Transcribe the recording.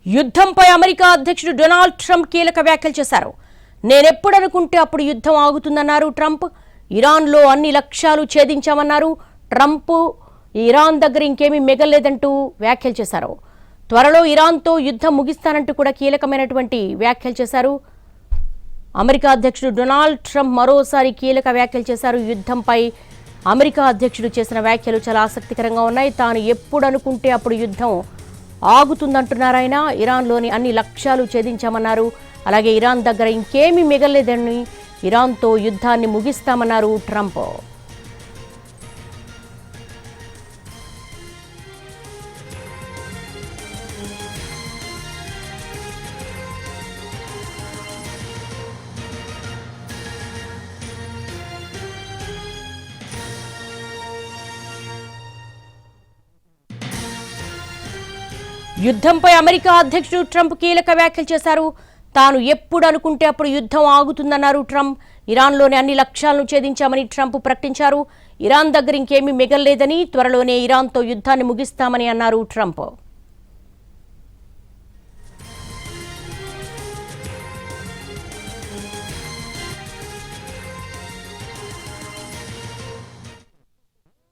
యుద్ధంపై America అధ్యక్షుడు Donald Trump కీలక వ్యాఖ్యలు చేశారు. నేనెప్పుడు అనుకుంటే అప్పుడు యుద్ధం ఆగుతుందన్నారు ట్రంప్. ఇరాన్లో అన్ని లక్ష్యాలు ఛేదించామన్నారు ట్రంప్. ఇరాన్ దగ్గర ఇంకేమీ మిగల్లేదంటూ వ్యాఖ్యలు చేశారు. త్వరలో ఇరాన్తో యుద్ధం ముగిస్తానంటూ కూడా కీలకమైనటువంటి వ్యాఖ్యలు చేశారు. అమెరికా అధ్యక్షుడు డొనాల్డ్ ట్రంప్ మరోసారి కీలక వ్యాఖ్యలు చేశారు. యుద్ధంపై అమెరికా అధ్యక్షుడు చేసిన వ్యాఖ్యలు చాలా ఆసక్తికరంగా ఉన్నాయి. తాను ఎప్పుడు అనుకుంటే అప్పుడు యుద్ధం ఆగుతుందంటున్నారు ఆయన. ఇరాన్లోని అన్ని లక్ష్యాలు ఛేదించామన్నారు. అలాగే ఇరాన్ దగ్గర ఇంకేమీ మిగలలేదని ఇరాన్తో యుద్ధాన్ని ముగిస్తామన్నారు ట్రంప్. యుద్ధంపై అమెరికా అధ్యక్షుడు ట్రంప్ కీలక వ్యాఖ్యలు చేశారు. తాను ఎప్పుడు అనుకుంటే అప్పుడు యుద్ధం ఆగుతుందన్నారు ట్రంప్. ఇరాన్లోని అన్ని లక్ష్యాలను ఛేదించామని ట్రంప్ ప్రకటించారు. ఇరాన్ దగ్గర ఇంకేమీ మిగల్లేదని, త్వరలోనే ఇరాన్తో యుద్ధాన్ని ముగిస్తామని అన్నారు ట్రంప్.